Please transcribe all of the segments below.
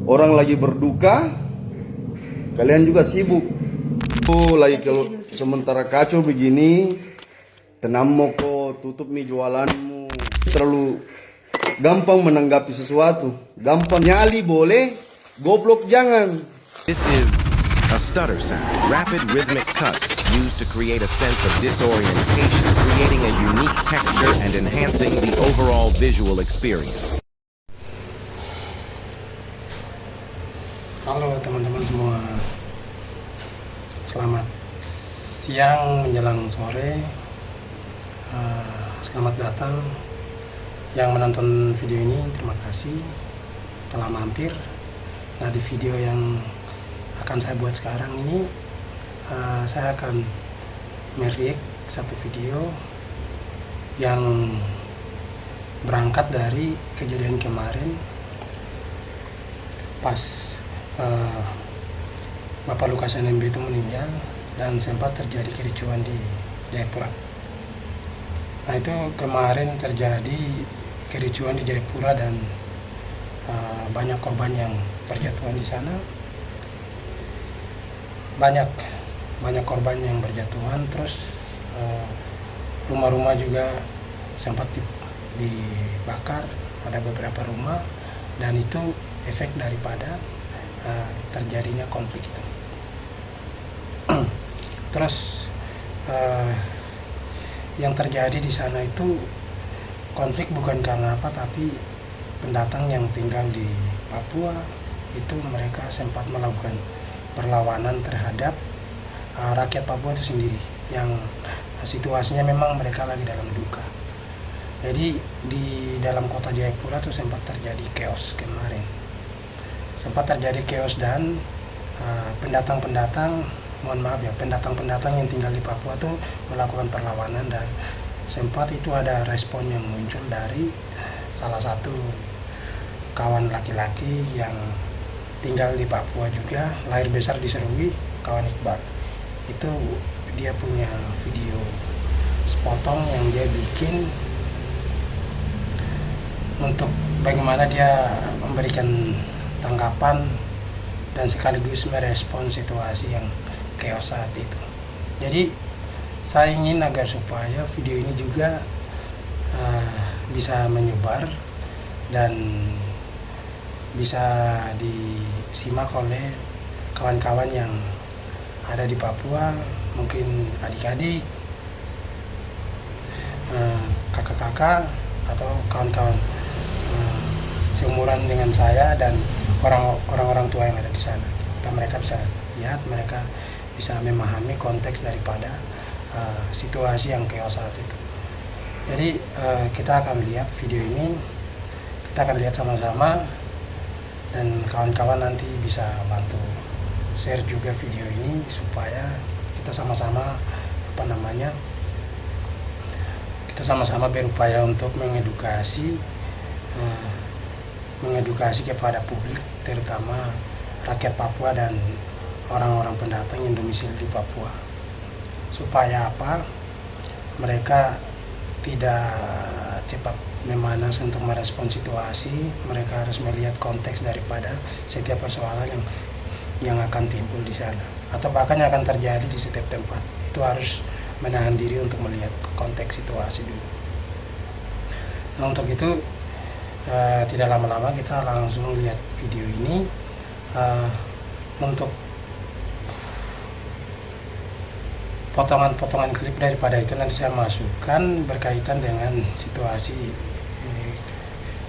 Orang lagi berduka, kalian juga sibuk. Lagi kalau sementara kacau begini, tenang moko, tutup nih jualanmu. Terlalu gampang menanggapi sesuatu. Gampang nyali boleh, goblok jangan. This is a stutter sound, rapid rhythmic cuts used to create a sense of disorientation, creating a unique texture and enhancing the overall visual experience. Halo teman-teman semua, selamat siang menjelang sore. Selamat datang yang menonton video ini, terima kasih telah mampir. Nah, di video yang akan saya buat sekarang ini, saya akan mereact satu video yang berangkat dari kejadian kemarin pas Bapak Lukas NMB itu meninggal dan sempat terjadi kericuan di Jayapura. Nah, itu kemarin terjadi kericuan di Jayapura dan banyak korban yang berjatuhan di sana. Banyak korban yang berjatuhan, terus rumah-rumah juga sempat dibakar, ada beberapa rumah, dan itu efek daripada terjadinya konflik itu. Terus yang terjadi di sana itu konflik bukan karena apa, tapi pendatang yang tinggal di Papua itu mereka sempat melakukan perlawanan terhadap rakyat Papua itu sendiri, yang situasinya memang mereka lagi dalam duka. Jadi di dalam kota Jayapura itu sempat terjadi chaos kemarin. Dan pendatang-pendatang yang tinggal di Papua tuh melakukan perlawanan, dan sempat itu ada respon yang muncul dari salah satu kawan laki-laki yang tinggal di Papua juga, lahir besar di Serui, kawan Iqbal. Itu dia punya video sepotong yang dia bikin untuk bagaimana dia memberikan tanggapan dan sekaligus merespon situasi yang chaos saat itu. Jadi saya ingin agar supaya video ini juga bisa menyebar dan bisa disimak oleh kawan-kawan yang ada di Papua, mungkin adik-adik, kakak-kakak, atau kawan-kawan seumuran dengan saya dan orang-orang tua yang ada di sana. Dan mereka bisa lihat, mereka bisa memahami konteks daripada situasi yang chaos saat itu. Jadi kita akan lihat video ini, kita akan lihat sama-sama, dan kawan-kawan nanti bisa bantu share juga video ini supaya kita sama-sama berupaya untuk mengedukasi kepada publik, terutama rakyat Papua dan orang-orang pendatang yang domisili di Papua, supaya mereka tidak cepat memanas untuk merespon situasi. Mereka harus melihat konteks daripada setiap persoalan yang akan timbul di sana, atau bahkan yang akan terjadi di setiap tempat. Itu harus menahan diri untuk melihat konteks situasi dulu. Nah, untuk itu tidak lama-lama kita langsung lihat video ini. Untuk potongan-potongan klip daripada itu nanti saya masukkan berkaitan dengan situasi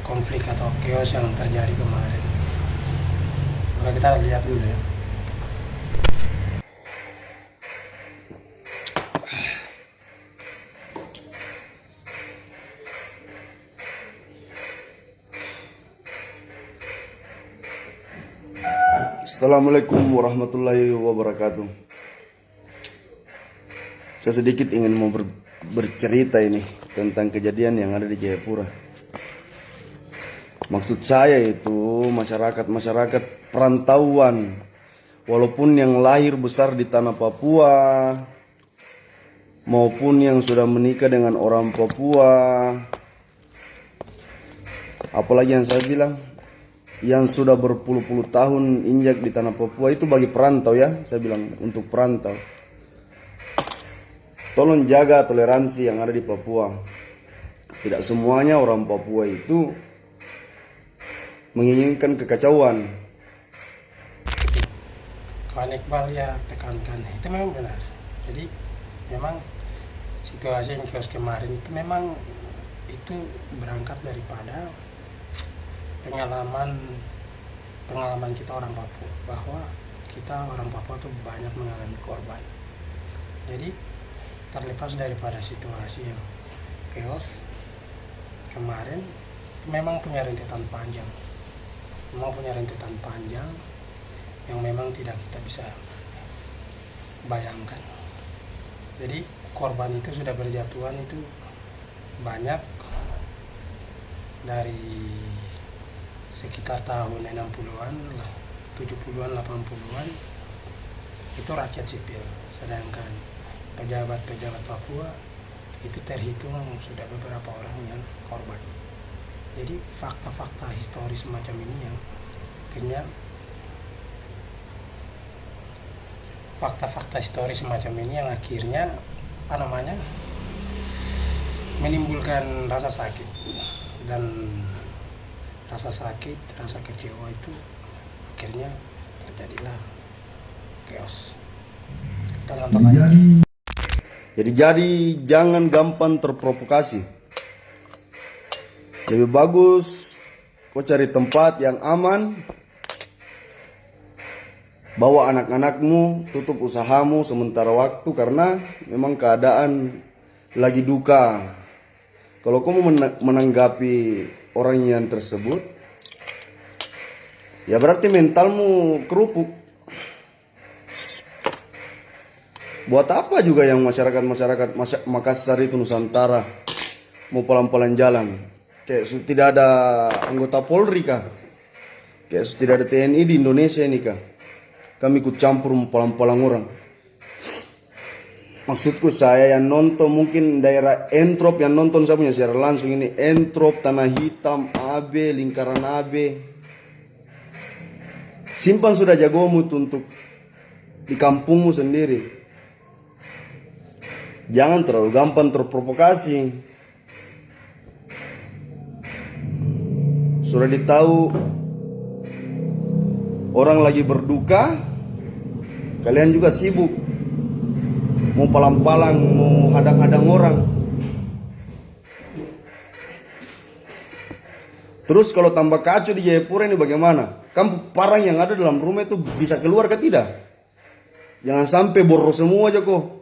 konflik atau chaos yang terjadi kemarin. Oke, kita lihat dulu ya. Assalamualaikum warahmatullahi wabarakatuh. Saya sedikit ingin mau bercerita ini tentang kejadian yang ada di Jayapura. Maksud saya itu masyarakat perantauan, walaupun yang lahir besar di tanah Papua maupun yang sudah menikah dengan orang Papua, apalagi yang saya bilang yang sudah berpuluh-puluh tahun injak di tanah Papua itu bagi perantau ya, saya bilang untuk perantau. Tolong jaga toleransi yang ada di Papua. Tidak semuanya orang Papua itu menginginkan kekacauan. Kawan Iqbal ya tekankan itu memang benar. Jadi memang situasi yang kios kemarin itu memang itu berangkat daripada pengalaman kita orang Papua, bahwa kita orang Papua tuh banyak mengalami korban. Jadi terlepas daripada situasi yang chaos kemarin, memang punya rentetan panjang yang memang tidak kita bisa bayangkan. Jadi korban itu sudah berjatuhan itu banyak dari sekitar tahun 60-an, 70-an, 80-an itu rakyat sipil, sedangkan pejabat-pejabat Papua itu terhitung sudah beberapa orang yang korban. Jadi fakta-fakta historis semacam ini yang akhirnya menimbulkan rasa sakit, dan rasa kecewa itu akhirnya terjadilah chaos. Kita nonton lagi. Jadi jangan gampang terprovokasi. Lebih bagus kau cari tempat yang aman, bawa anak-anakmu, tutup usahamu sementara waktu karena memang keadaan lagi duka. Kalau kamu menanggapi orang yang tersebut, ya berarti mentalmu kerupuk. Buat apa juga yang masyarakat Makassar itu Nusantara mau pelan-pelan jalan? Kayak tidak ada anggota Polri kah? Kayak tidak ada TNI di Indonesia ini kah? Kami ikut campur mau pelan-pelan orang. Maksudku saya yang nonton mungkin daerah Entrop yang nonton saya punya secara langsung ini Entrop, Tanah Hitam, AB, lingkaran AB. Simpan sudah jagomu untuk di kampungmu sendiri. Jangan terlalu gampang terprovokasi. Sudah ditahu orang lagi berduka, kalian juga sibuk mau palang-palang, mau hadang-hadang orang. Terus kalau tambah kacau di Jayapura ini bagaimana? Kampung parang yang ada dalam rumah itu bisa keluar ke tidak? Jangan sampai boros semua aja kok.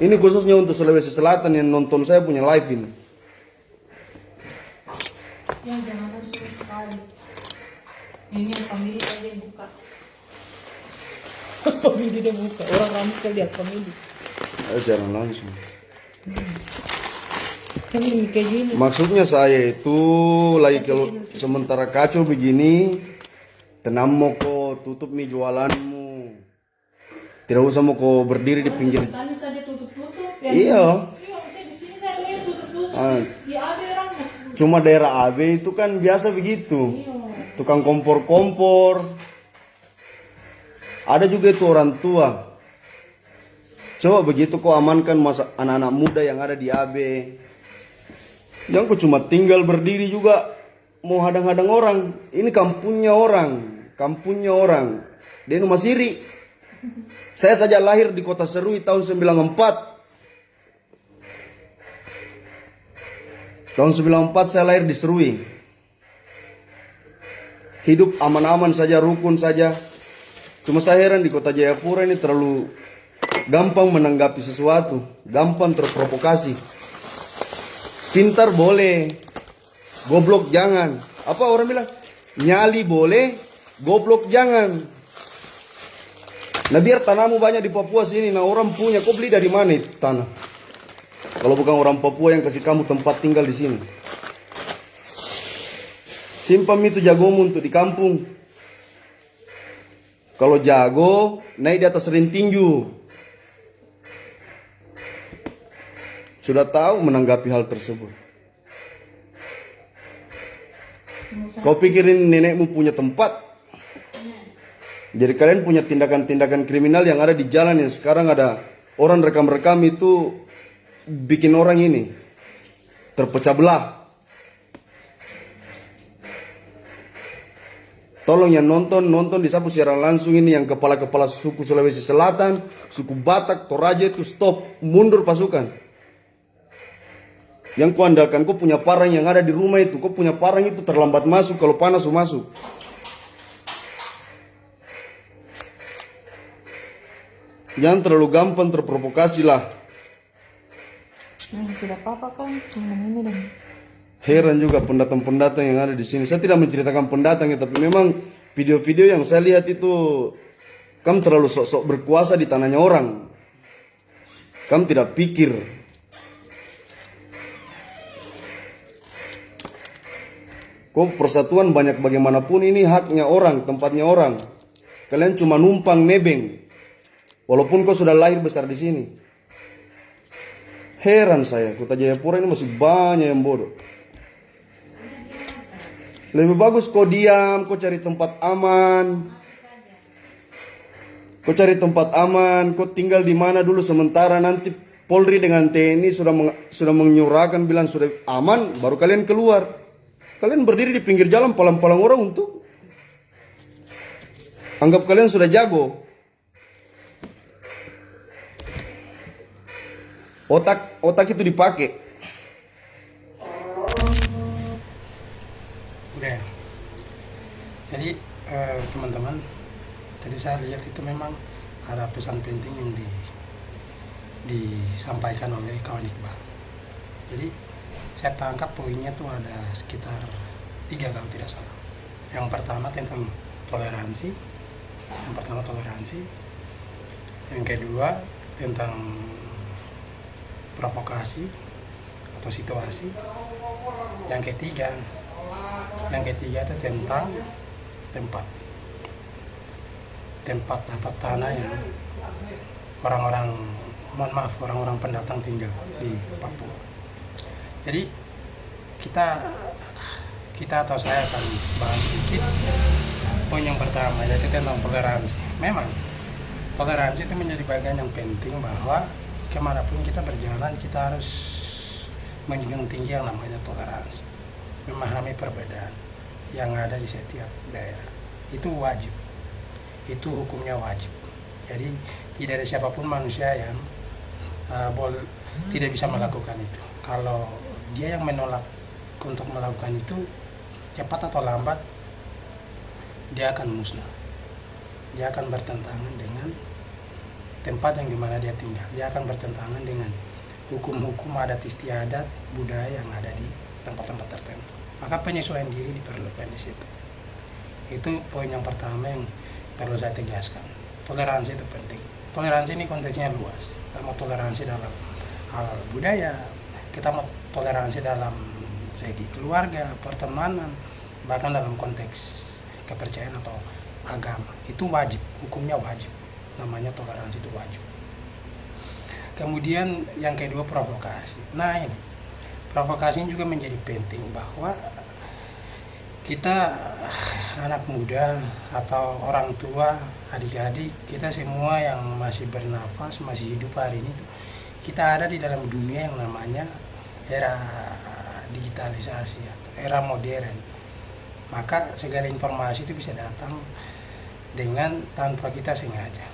Ini khususnya untuk Sulawesi Selatan yang nonton saya punya live ini. Ya jangan sulit sekali. Ini pemilik aja yang buka. Pemilik dia buka. Orang ramai sekali lihat pemilik. Ayo secara langsung. Kan ini kayak gini. Maksudnya saya itu lagi kalau sementara kacau begini, tenang mau kok tutup nih jualanmu. Tidak usah mau kok berdiri di pinggir. Tadi saja tutup-tutup. Iya. Di sini saya lihat tutup-tutup. Ah. Di AB orang masih. Cuma daerah AB itu kan biasa begitu. Iya. Tukang kompor-kompor. Ada juga itu orang tua. Coba begitu kok amankan masa anak-anak muda yang ada di AB. Jangan kok cuma tinggal berdiri juga mau hadang-hadang orang. Ini kampungnya orang. Dia Rumah Siri. Saya saja lahir di Kota Serui tahun 94. Tahun 94 saya lahir di Serui. Hidup aman-aman saja, rukun saja. Cuma saya heran di Kota Jayapura ini terlalu gampang menanggapi sesuatu, gampang terprovokasi. Pintar boleh, goblok jangan. Apa orang bilang? Nyali boleh, goblok jangan. Nah biar tanahmu banyak di Papua sini, nah orang punya, kau beli dari mana itu tanah? Kalau bukan orang Papua yang kasih kamu tempat tinggal di sini. Simpan itu jagomu untuk di kampung. Kalau jago, naik di atas rintinju. Sudah tahu menanggapi hal tersebut. Kau pikirin nenekmu punya tempat? Jadi kalian punya tindakan-tindakan kriminal yang ada di jalan yang sekarang ada orang rekam-rekam itu bikin orang ini terpecah belah. Tolong yang nonton di Sapu siaran langsung ini yang kepala-kepala suku Sulawesi Selatan, suku Batak, Toraja itu stop, mundur pasukan. Yang ku andalkan, kau punya parang yang ada di rumah itu, kau punya parang itu terlambat masuk, kalau panas masuk. Jangan terlalu gampang terprovokasi lah. Tidak apa-apa kan, ini dan Heran juga pendatang-pendatang yang ada di sini. Saya tidak menceritakan pendatang ya, tapi memang video-video yang saya lihat itu kamu terlalu sok-sok berkuasa di tanahnya orang. Kamu tidak pikir. Kok persatuan banyak bagaimanapun ini haknya orang, tempatnya orang. Kalian cuma numpang nebeng. Walaupun kau sudah lahir besar di sini. Heran saya, Kota Jayapura ini masih banyak yang bodoh. Lebih bagus kau diam, kau cari tempat aman. Kau cari tempat aman, kau tinggal di mana dulu sementara nanti Polri dengan TNI sudah menyurahkan bilang sudah aman, baru kalian keluar. Kalian berdiri di pinggir jalan palang-palang orang untuk anggap kalian sudah jago. Otak itu dipakai. Oke. Jadi teman-teman, tadi saya lihat itu memang ada pesan penting yang disampaikan oleh kawan Iqbal. Jadi saya tangkap poinnya tuh ada sekitar 3 kalau tidak salah. Yang pertama tentang toleransi. Yang kedua tentang provokasi atau situasi. Yang ketiga itu tentang tempat atau tanah yang orang-orang pendatang tinggal di Papua. Jadi kita atau saya akan bahas sedikit poin yang pertama, yaitu tentang toleransi. Memang toleransi itu menjadi bagian yang penting, bahwa kemanapun kita berjalan kita harus menjunjung tinggi yang namanya toleransi, memahami perbedaan yang ada di setiap daerah. Itu wajib, itu hukumnya wajib. Jadi tidak ada siapapun manusia yang tidak bisa melakukan itu. Kalau dia yang menolak untuk melakukan itu, cepat atau lambat dia akan musnah. Dia akan bertentangan dengan tempat yang dimana dia tinggal. Dia akan bertentangan dengan hukum-hukum adat istiadat budaya yang ada di tempat-tempat tertentu. Maka penyesuaian diri diperlukan di situ. Itu poin yang pertama yang perlu saya tegaskan. Toleransi itu penting. Toleransi ini konteksnya luas. Kita mau toleransi dalam hal budaya, kita mau toleransi dalam segi keluarga, pertemanan, bahkan dalam konteks kepercayaan atau agama. Itu wajib, hukumnya wajib. Namanya toleransi itu wajib. Kemudian yang kedua, provokasi. Nah ini, provokasi juga menjadi penting, bahwa kita anak muda atau orang tua, adik-adik, kita semua yang masih bernafas, masih hidup hari ini, kita ada di dalam dunia yang namanya era digitalisasi atau era modern. Maka segala informasi itu bisa datang dengan tanpa kita sengaja.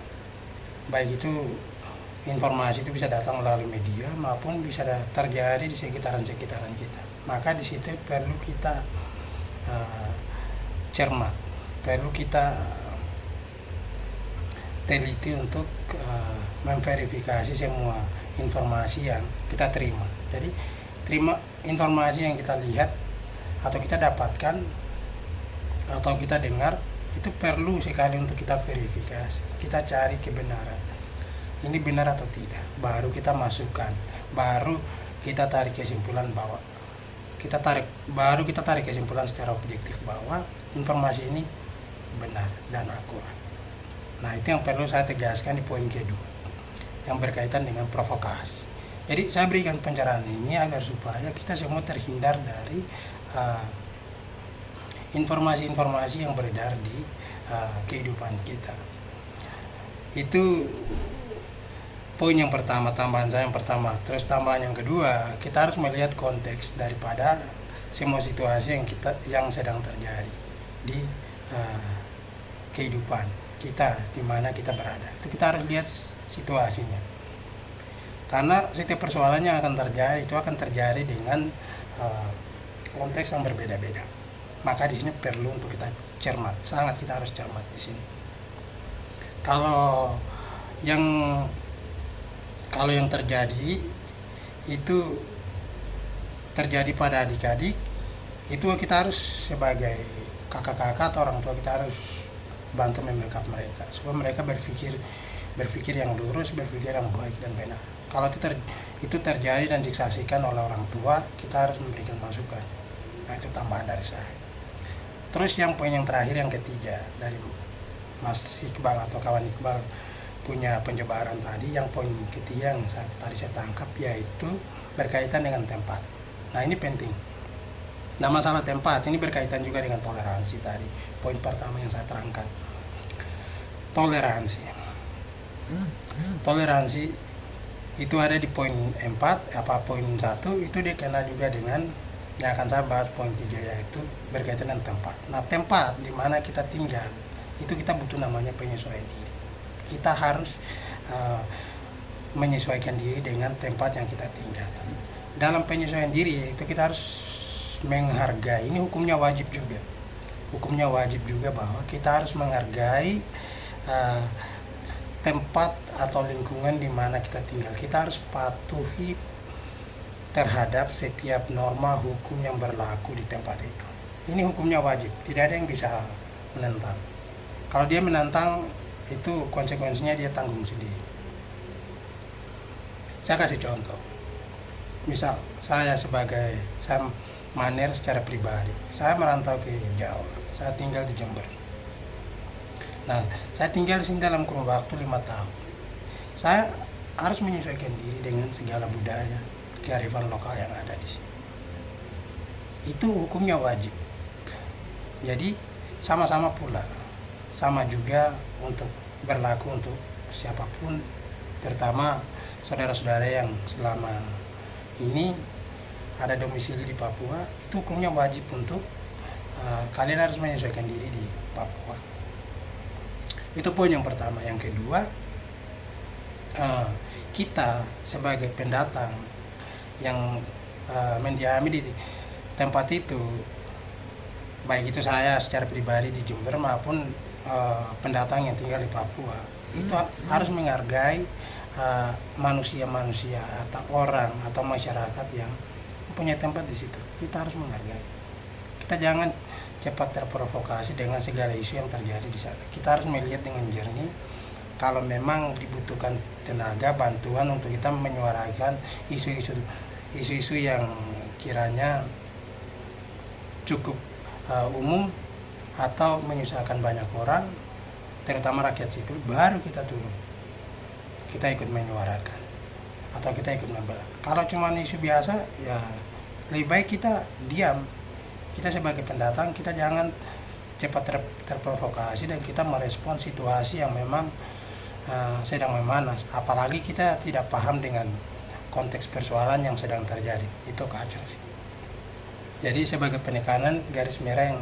Baik itu informasi itu bisa datang melalui media maupun bisa terjadi di sekitaran-sekitaran kita. Maka di situ perlu kita cermat, perlu kita teliti untuk memverifikasi semua informasi yang kita terima. Jadi terima informasi yang kita lihat atau kita dapatkan atau kita dengar, itu perlu sekali untuk kita verifikasi, kita cari kebenaran. Ini benar atau tidak, baru kita masukkan, baru kita tarik kesimpulan bahwa baru kita tarik kesimpulan secara objektif bahwa informasi ini benar dan akurat. Nah, itu yang perlu saya tegaskan di poin kedua yang berkaitan dengan provokasi. Jadi saya berikan pencerahan ini agar supaya kita semua terhindar dari informasi-informasi yang beredar di kehidupan kita. Itu poin yang pertama, tambahan saya yang pertama. Terus tambahan yang kedua, kita harus melihat konteks daripada semua situasi yang sedang terjadi di kehidupan kita, di mana kita berada. Itu kita harus lihat situasinya. Karena setiap persoalan yang akan terjadi itu akan terjadi dengan konteks yang berbeda-beda. Maka di sini perlu untuk kita cermat, sangat kita harus cermat di sini. Kalau yang terjadi itu terjadi pada adik-adik, itu kita harus sebagai kakak-kakak atau orang tua kita harus bantu membackup mereka supaya mereka berpikir yang lurus, berpikir yang baik dan benar. Kalau itu terjadi dan disaksikan oleh orang tua, kita harus memberikan masukan. Nah, itu tambahan dari saya. Terus yang poin yang terakhir, yang ketiga dari Mas Iqbal atau kawan Iqbal punya penjabaran tadi, yang poin ketiga yang tadi saya tangkap yaitu berkaitan dengan tempat. Nah, ini penting. Nah, masalah tempat ini berkaitan juga dengan toleransi tadi. Poin pertama yang saya terangkan. Toleransi itu ada di poin 4, poin 1 itu dia kena juga dengan yang akan saya bahas poin 3, yaitu berkaitan dengan tempat. Nah, tempat di mana kita tinggal itu kita butuh namanya penyesuaian diri. Kita harus menyesuaikan diri dengan tempat yang kita tinggal. Dalam penyesuaian diri itu kita harus menghargai, ini hukumnya wajib juga bahwa kita harus menghargai tempat atau lingkungan di mana kita tinggal. Kita harus patuhi terhadap setiap norma hukum yang berlaku di tempat itu. Ini hukumnya wajib, tidak ada yang bisa menentang. Kalau dia menentang, itu konsekuensinya dia tanggung sendiri. Saya kasih contoh. Misal saya Maner secara pribadi, saya merantau ke Jawa, saya tinggal di Jember. Nah, saya tinggal di sini dalam kurun waktu 5 tahun. Saya harus menyesuaikan diri dengan segala budaya, kearifan lokal yang ada di sini. Itu hukumnya wajib. Jadi sama-sama pula, sama juga untuk berlaku untuk siapapun, terutama saudara-saudara yang selama ini ada domisili di Papua. Itu hukumnya wajib untuk kalian harus menyesuaikan diri di Papua. Itu poin yang pertama. Yang kedua, kita sebagai pendatang yang mendiami di tempat itu, baik itu saya secara pribadi di Jember maupun pendatang yang tinggal di Papua, itu harus menghargai manusia-manusia atau orang atau masyarakat yang punya tempat di situ. Kita harus menghargai. Kita jangan cepat terprovokasi dengan segala isu yang terjadi di sana. Kita harus melihat dengan jernih. Kalau memang dibutuhkan tenaga bantuan untuk kita menyuarakan isu-isu yang kiranya cukup umum atau menyusahkan banyak orang, terutama rakyat sipil, baru kita turun. Kita ikut menyuarakan atau kita ikut membela. Kalau cuma isu biasa, ya lebih baik kita diam. Kita sebagai pendatang, kita jangan cepat terprovokasi dan kita merespon situasi yang memang sedang memanas. Apalagi kita tidak paham dengan konteks persoalan yang sedang terjadi. Itu kacau sih. Jadi sebagai penekanan, garis merah yang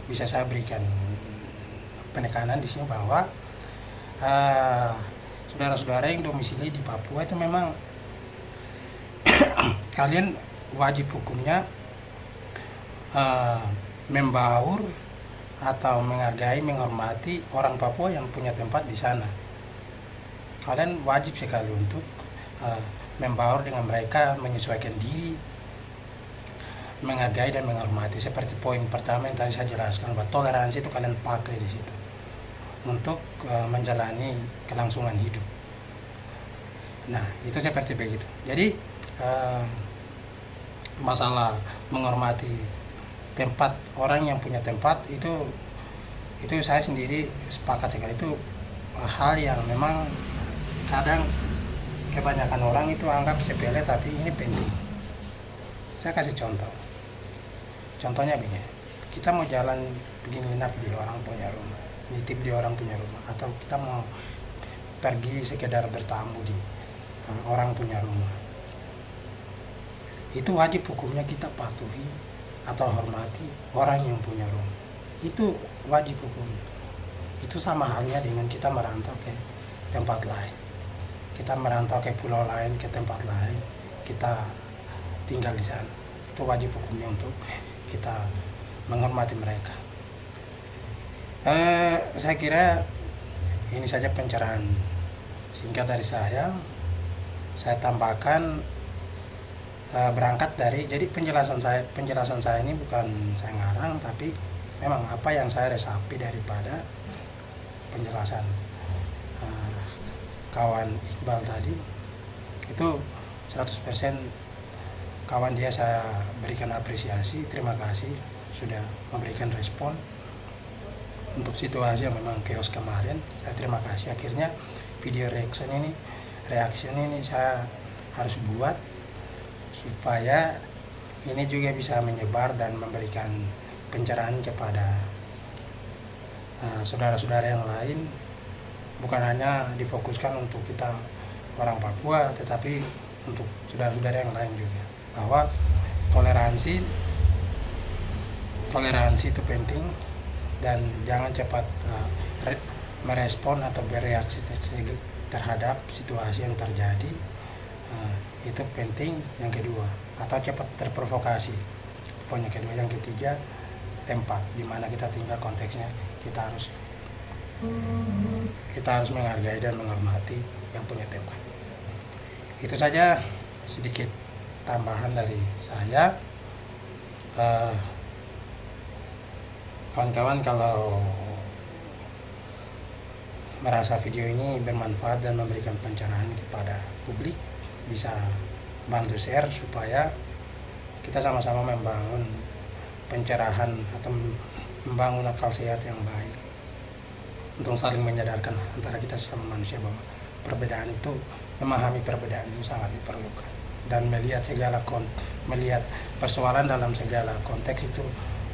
bisa saya berikan penekanan di sini bahwa saudara-saudara yang domisili di Papua itu memang kalian wajib hukumnya membaur atau menghargai, menghormati orang Papua yang punya tempat di sana. Kalian wajib sekali untuk membaur dengan mereka, menyesuaikan diri, menghargai dan menghormati. Seperti poin pertama yang tadi saya jelaskan, bahwa toleransi itu kalian pakai di situ untuk menjalani kelangsungan hidup. Nah, itu seperti begitu. Jadi masalah menghormati tempat orang yang punya tempat itu saya sendiri sepakat sekali. Itu hal yang memang kadang kebanyakan orang itu anggap sepele, tapi ini penting. Saya kasih contohnya begini. kita mau jalan pergi nginap di orang punya rumah, nitip di orang punya rumah, atau kita mau pergi sekedar bertamu di orang punya rumah, itu wajib hukumnya kita patuhi atau hormati orang yang punya rumah. Itu wajib hukumnya. Itu sama halnya dengan kita merantau ke tempat lain. Kita merantau ke pulau lain, ke tempat lain, kita tinggal di sana. Itu wajib hukumnya untuk kita menghormati mereka. Saya kira ini saja pencerahan singkat dari saya. Saya tambahkan berangkat dari, jadi penjelasan saya ini bukan saya ngarang, tapi memang apa yang saya resapi daripada penjelasan kawan Iqbal tadi, itu 100% kawan dia saya berikan apresiasi, terima kasih sudah memberikan respon untuk situasi yang memang chaos kemarin. Saya terima kasih, akhirnya video reaction ini saya harus buat supaya ini juga bisa menyebar dan memberikan pencerahan kepada saudara-saudara yang lain, bukan hanya difokuskan untuk kita orang Papua, tetapi untuk saudara-saudara yang lain juga, bahwa toleransi itu penting, dan jangan cepat merespon atau bereaksi terhadap situasi yang terjadi. Itu penting. Yang kedua, atau cepat terprovokasi. Poin yang kedua. Yang ketiga, tempat di mana kita tinggal, konteksnya kita harus menghargai dan menghormati yang punya tempat. Itu saja sedikit tambahan dari saya. Kawan-kawan kalau merasa video ini bermanfaat dan memberikan pencerahan kepada publik, bisa bantu share supaya kita sama-sama membangun pencerahan atau membangun akal sehat yang baik, untuk saling menyadarkan antara kita sesama manusia bahwa perbedaan itu, memahami perbedaan itu sangat diperlukan, dan melihat persoalan dalam segala konteks itu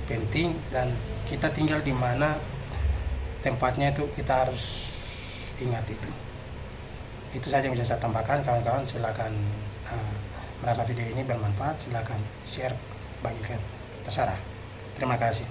penting, dan kita tinggal di mana tempatnya itu kita harus ingat itu. Itu saja yang bisa saya tambahkan. Kawan-kawan silakan merasa video ini bermanfaat, silakan share, bagikan, terserah. Terima kasih.